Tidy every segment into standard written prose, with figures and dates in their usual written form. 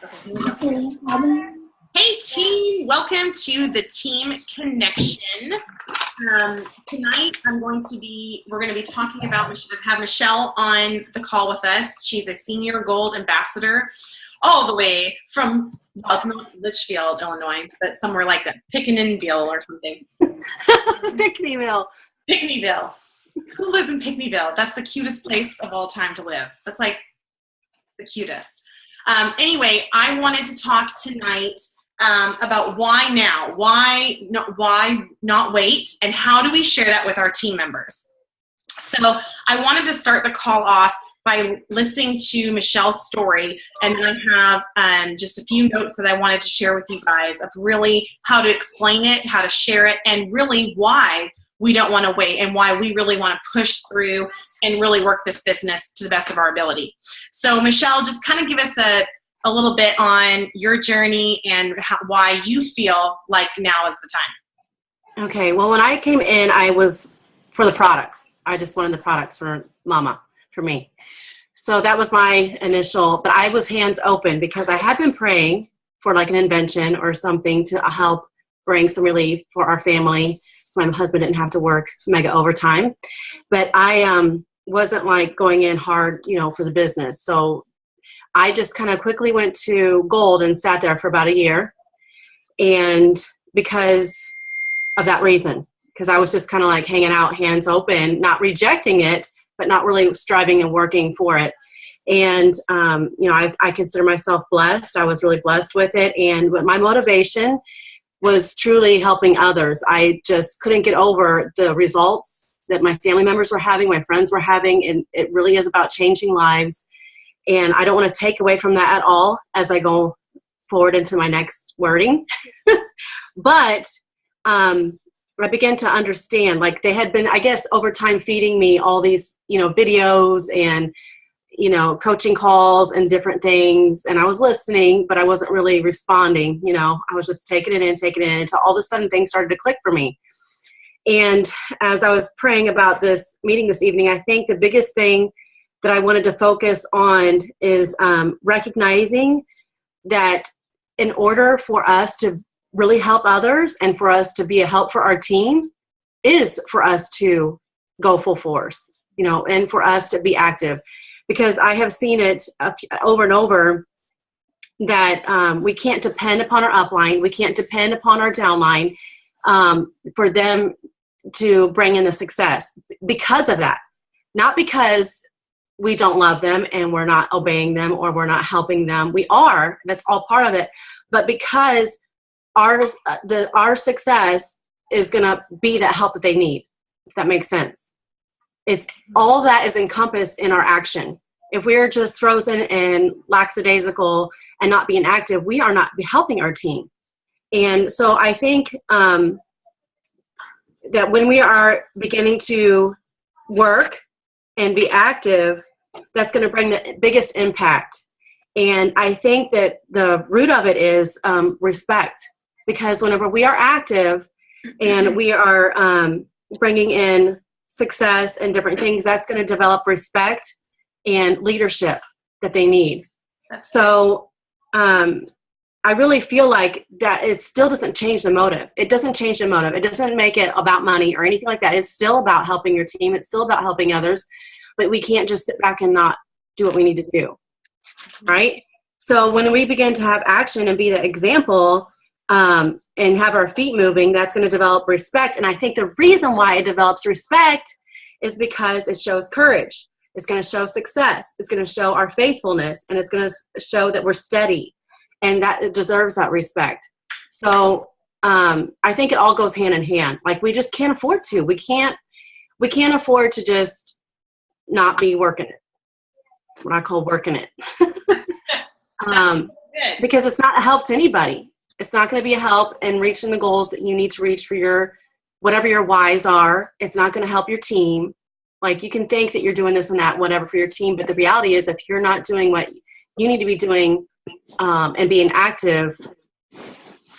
Okay, here we go. Hey team, welcome to the Team Connection. Tonight we're going to be talking about, have Michelle on the call with us. She's a senior gold ambassador all the way from, well, it's not Litchfield, Illinois, but somewhere like that, Pickaninville or something. Pickneyville. Pickneyville. Who lives in Pickneyville? That's the cutest place of all time to live. That's like the cutest. Anyway, I wanted to talk tonight about why now, why not wait, and how do we share that with our team members. So I wanted to start the call off by listening to Michelle's story, and then I have just a few notes that I wanted to share with you guys of really how to explain it, how to share it, and really why we don't want to wait and why we really want to push through and really work this business to the best of our ability. So Michelle, just kind of give us a little bit on your journey and why you feel like now is the time. Okay, well, when I came in, I was for the products. I just wanted the products for Mama, for me. So that was my initial, but I was hands open because I had been praying for like an invention or something to help bring some relief for our family so my husband didn't have to work mega overtime. But I wasn't like going in hard, for the business. So I just kind of quickly went to gold and sat there for about a year. And because of that reason, because I was just kind of like hanging out, hands open, not rejecting it, but not really striving and working for it. And, I consider myself blessed. I was really blessed with it. And my motivation was truly helping others. I just couldn't get over the results that my family members were having, my friends were having, and it really is about changing lives. And I don't want to take away from that at all as I go forward into my next wording. But I began to understand, like they had been, I guess, over time feeding me all these, videos and, coaching calls and different things. And I was listening, but I wasn't really responding. I was just taking it in until all of a sudden things started to click for me. And as I was praying about this meeting this evening, I think the biggest thing that I wanted to focus on is recognizing that in order for us to really help others and for us to be a help for our team is for us to go full force, and for us to be active. Because I have seen it over and over that we can't depend upon our upline, we can't depend upon our downline for them to bring in the success because of that. Not because we don't love them and we're not obeying them or we're not helping them. We are, that's all part of it. But because our success is going to be that help that they need, if that makes sense. It's all that is encompassed in our action. If we're just frozen and lackadaisical and not being active, we are not helping our team. And so I think that when we are beginning to work and be active, that's going to bring the biggest impact. And I think that the root of it is respect. Because whenever we are active and we are bringing in success and different things, that's going to develop respect and leadership that they need. So I really feel like that it still doesn't change the motive. It doesn't change the motive. It doesn't make it about money or anything like that. It's still about helping your team. It's still about helping others. But we can't just sit back and not do what we need to do, right? So when we begin to have action and be the example and have our feet moving, that's going to develop respect. And I think the reason why it develops respect is because it shows courage. It's going to show success. It's going to show our faithfulness, and it's going to show that we're steady, and that it deserves that respect. So I think it all goes hand in hand. Like we just can't afford to. We can't afford to just not be working it. What I call working it. Because it's not a help to anybody. It's not going to be a help in reaching the goals that you need to reach for your, whatever your whys are. It's not going to help your team. Like you can think that you're doing this and that, whatever for your team. But the reality is if you're not doing what you need to be doing and being active,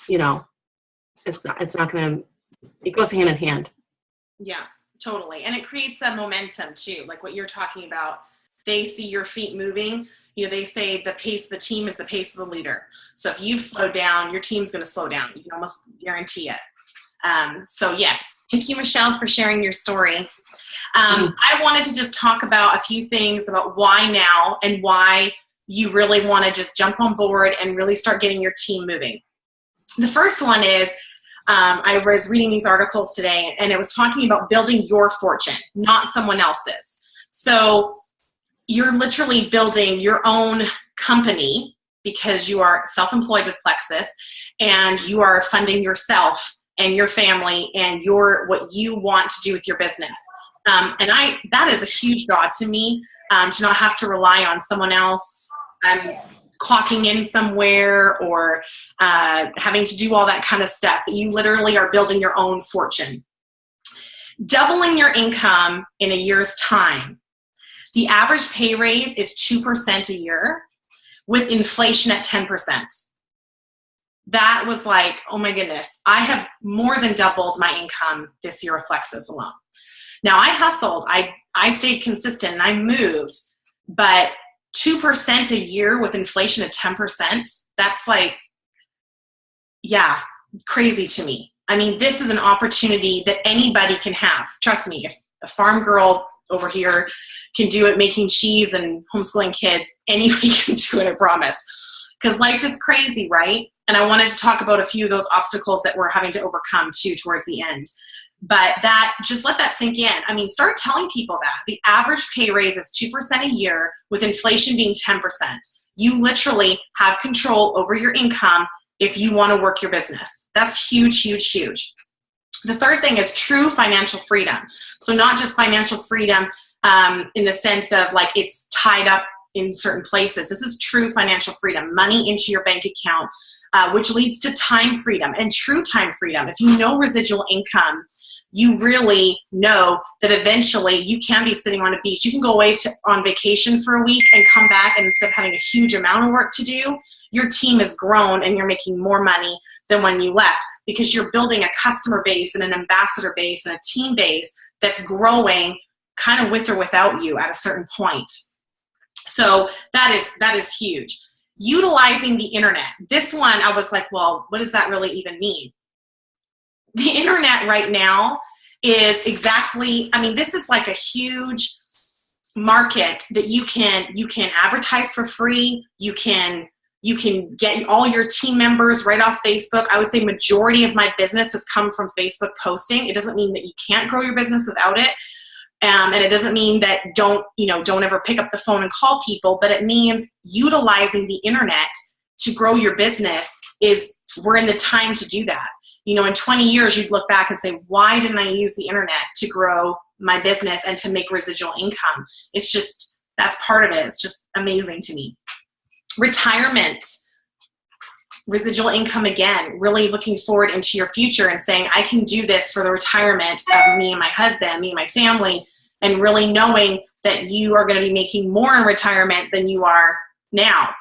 it's not going to, it goes hand in hand. Yeah, totally. And it creates that momentum too. Like what you're talking about, they see your feet moving, they say the pace of the team is the pace of the leader. So if you've slowed down, your team's going to slow down. You can almost guarantee it. So yes, thank you, Michelle, for sharing your story. I wanted to just talk about a few things about why now and why you really want to just jump on board and really start getting your team moving. The first one is, I was reading these articles today, and it was talking about building your fortune, not someone else's. So you're literally building your own company because you are self-employed with Plexus, and you are funding yourself and your family and what you want to do with your business. And that is a huge draw to me, to not have to rely on someone else clocking in somewhere or having to do all that kind of stuff. You literally are building your own fortune. Doubling your income in a year's time. The average pay raise is 2% a year with inflation at 10%. That was like, oh my goodness, I have more than doubled my income this year with Plexus alone. Now I hustled, I stayed consistent, and I moved, but 2% a year with inflation at 10%, that's like, yeah, crazy to me. I mean, this is an opportunity that anybody can have. Trust me, if a farm girl over here can do it making cheese and homeschooling kids, anybody can do it, I promise. Because life is crazy, right? And I wanted to talk about a few of those obstacles that we're having to overcome too towards the end. But just let that sink in. I mean, start telling people that. The average pay raise is 2% a year with inflation being 10%. You literally have control over your income if you want to work your business. That's huge, huge, huge. The third thing is true financial freedom. So not just financial freedom in the sense of like it's tied up in certain places. This is true financial freedom, money into your bank account, which leads to time freedom and true time freedom. If you know residual income, you really know that eventually you can be sitting on a beach. You can go away on vacation for a week and come back, and instead of having a huge amount of work to do, your team has grown and you're making more money than when you left because you're building a customer base and an ambassador base and a team base that's growing kind of with or without you at a certain point. So that is huge. Utilizing the internet. This one, I was like, well, what does that really even mean? The internet right now is exactly, I mean, this is like a huge market that you can advertise for free. You can get all your team members right off Facebook. I would say majority of my business has come from Facebook posting. It doesn't mean that you can't grow your business without it. And it doesn't mean that don't ever pick up the phone and call people, but it means utilizing the internet to grow your business we're in the time to do that. In 20 years, you'd look back and say, why didn't I use the internet to grow my business and to make residual income? It's just, that's part of it. It's just amazing to me. Retirement, residual income again, really looking forward into your future and saying, I can do this for the retirement of me and my husband, me and my family, and really knowing that you are going to be making more in retirement than you are now.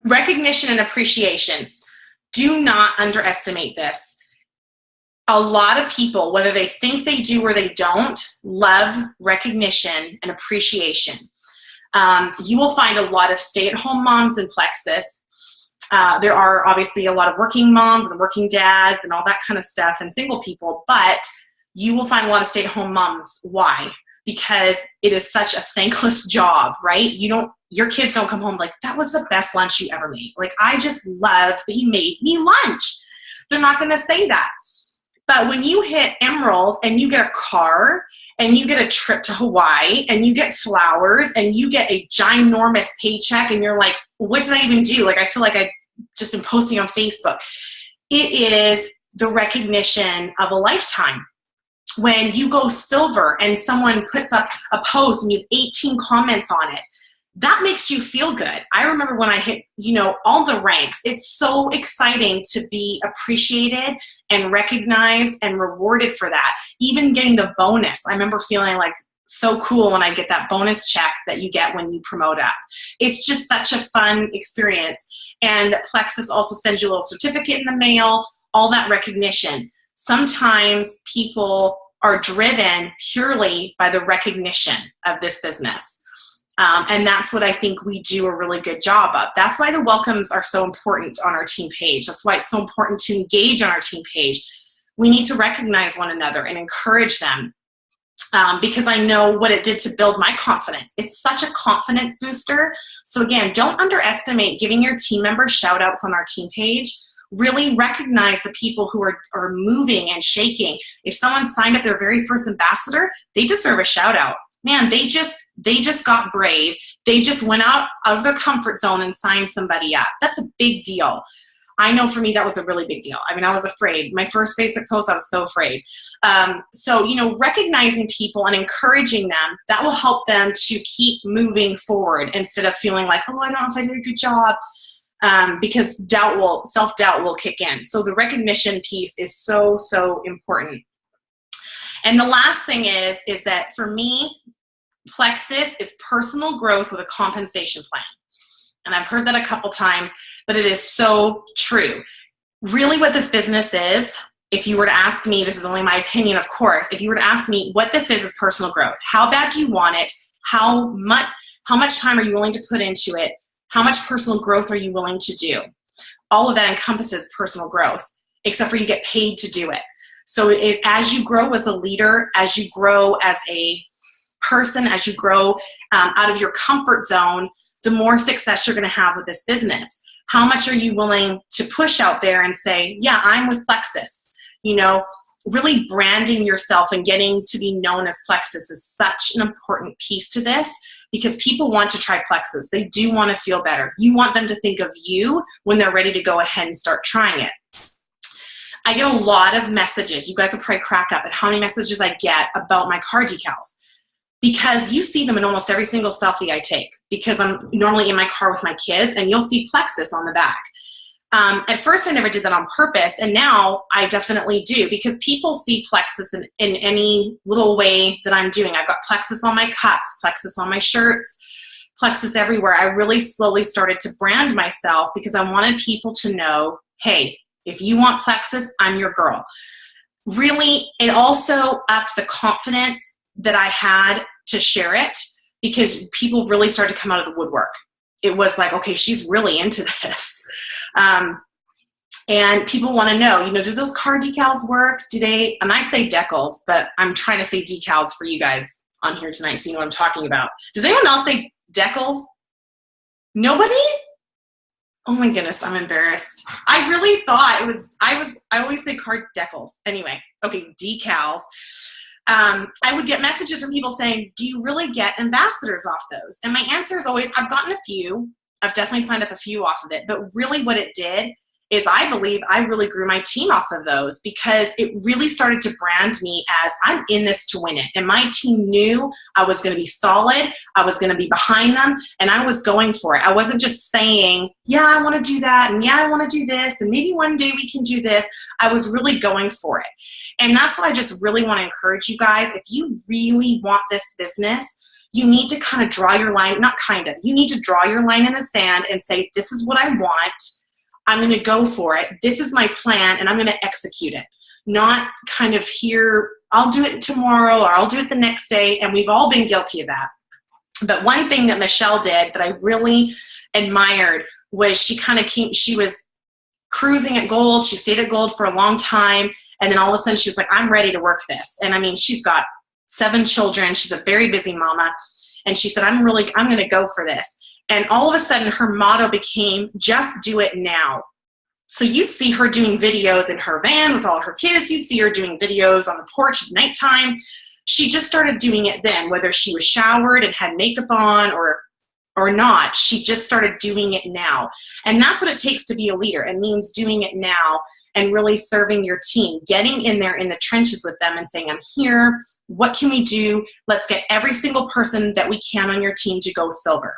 Recognition and appreciation. Do not underestimate this. A lot of people, whether they think they do or they don't, love recognition and appreciation. You will find a lot of stay-at-home moms in Plexus. There are obviously a lot of working moms and working dads and all that kind of stuff and single people, but you will find a lot of stay-at-home moms. Why? Because it is such a thankless job, right? Your kids don't come home like, that was the best lunch you ever made. Like, I just love that you made me lunch. They're not going to say that. But when you hit Emerald and you get a car and you get a trip to Hawaii and you get flowers and you get a ginormous paycheck and you're like, what did I even do? Like, I feel like I've just been posting on Facebook. It is the recognition of a lifetime. When you go silver and someone puts up a post and you have 18 comments on it, that makes you feel good. I remember when I hit, all the ranks, it's so exciting to be appreciated and recognized and rewarded for that. Even getting the bonus. I remember feeling like so cool when I get that bonus check that you get when you promote up. It's just such a fun experience. And Plexus also sends you a little certificate in the mail, all that recognition. Sometimes people are driven purely by the recognition of this business. And that's what I think we do a really good job of. That's why the welcomes are so important on our team page. That's why it's so important to engage on our team page. We need to recognize one another and encourage them, because I know what it did to build my confidence. It's such a confidence booster. So again, don't underestimate giving your team members shout outs on our team page. Really recognize the people who are moving and shaking. If someone signed up their very first ambassador, they deserve a shout out. Man, they just got brave. They just went out of their comfort zone and signed somebody up. That's a big deal. I know for me, that was a really big deal. I mean, I was afraid. My first Facebook post, I was so afraid. So, recognizing people and encouraging them, that will help them to keep moving forward instead of feeling like, oh, I don't know if I did a good job, because self-doubt will kick in. So the recognition piece is so, so important. And the last thing is that for me, Plexus is personal growth with a compensation plan. And I've heard that a couple times, but it is so true. Really what this business is, if you were to ask me, this is only my opinion, of course, if you were to ask me what this is personal growth. How bad do you want it? How much time are you willing to put into it? How much personal growth are you willing to do? All of that encompasses personal growth, except for you get paid to do it. So as you grow as a leader, as you grow as a person, as you grow out of your comfort zone, the more success you're going to have with this business. How much are you willing to push out there and say, yeah, I'm with Plexus? Really branding yourself and getting to be known as Plexus is such an important piece to this, because people want to try Plexus. They do want to feel better. You want them to think of you when they're ready to go ahead and start trying it. I get a lot of messages. You guys will probably crack up at how many messages I get about my car decals, because you see them in almost every single selfie I take, because I'm normally in my car with my kids, and you'll see Plexus on the back. At first, I never did that on purpose, and now I definitely do, because people see Plexus in any little way that I'm doing. I've got Plexus on my cups, Plexus on my shirts, Plexus everywhere. I really slowly started to brand myself because I wanted people to know, hey, if you want Plexus, I'm your girl. Really, it also upped the confidence that I had to share it, because people really started to come out of the woodwork. It was like, okay, she's really into this. And people want to know, do those car decals work? Do they, and I say decals, but I'm trying to say decals for you guys on here tonight so you know what I'm talking about. Does anyone else say decals? Nobody? Oh my goodness, I'm embarrassed. I really thought it was, I always say car decals. Anyway, okay, decals. I would get messages from people saying, do you really get ambassadors off those? And my answer is always, I've gotten a few. I've definitely signed up a few off of it. But really what it did is I believe I really grew my team off of those, because it really started to brand me as I'm in this to win it. And my team knew I was going to be solid. I was going to be behind them, and I was going for it. I wasn't just saying, yeah, I want to do that, and yeah, I want to do this, and maybe one day we can do this. I was really going for it. And that's what I just really want to encourage you guys. If you really want this business, you need to kind of draw your line, you need to draw your line in the sand and say, this is what I want. I'm going to go for it. This is my plan, and I'm going to execute it. Not kind of here, I'll do it tomorrow, or I'll do it the next day, and we've all been guilty of that. But one thing that Michelle did that I really admired was she was cruising at gold. She stayed at gold for a long time, and then all of a sudden she was like, I'm ready to work this. And I mean, she's got 7 children. She's a very busy mama. And she said, I'm going to go for this. And all of a sudden her motto became, just do it now. So you'd see her doing videos in her van with all her kids. You'd see her doing videos on the porch at nighttime. She just started doing it then, whether she was showered and had makeup on or not. She just started doing it now. And that's what it takes to be a leader. It means doing it now and really serving your team, getting in there in the trenches with them and saying, I'm here. What can we do? Let's get every single person that we can on your team to go silver.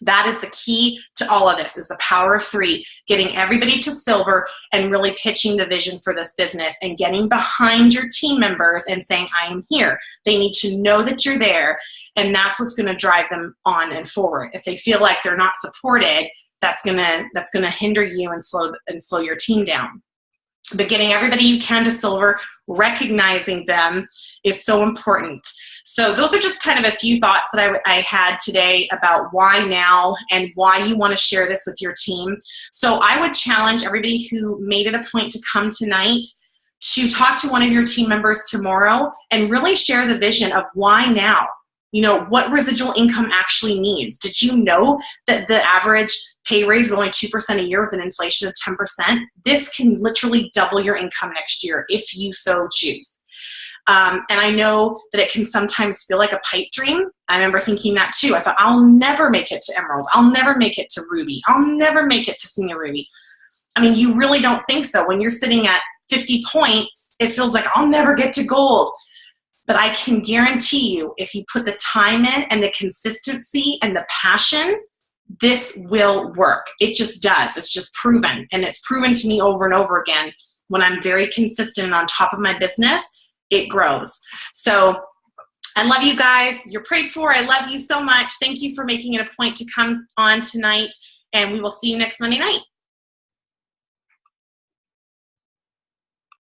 That is the key to all of this, is the power of 3, getting everybody to silver and really pitching the vision for this business and getting behind your team members and saying, I am here. They need to know that you're there, and that's what's going to drive them on and forward. If they feel like they're not supported, that's going to hinder you and slow your team down. But getting everybody you can to silver, recognizing them is so important. So those are just kind of a few thoughts that I had today about why now and why you want to share this with your team. So I would challenge everybody who made it a point to come tonight to talk to one of your team members tomorrow and really share the vision of why now. You know, what residual income actually means. Did you know that the average pay raise is only 2% a year with an inflation of 10%? This can literally double your income next year if you so choose. And I know that it can sometimes feel like a pipe dream. I remember thinking that too. I thought, I'll never make it to Emerald. I'll never make it to Ruby. I'll never make it to Senior Ruby. I mean, you really don't think so. When you're sitting at 50 points, it feels like I'll never get to gold. But I can guarantee you, if you put the time in and the consistency and the passion, this will work. It just does. It's just proven. And it's proven to me over and over again. When I'm very consistent and on top of my business, it grows. So I love you guys. You're prayed for. I love you so much. Thank you for making it a point to come on tonight. And we will see you next Monday night.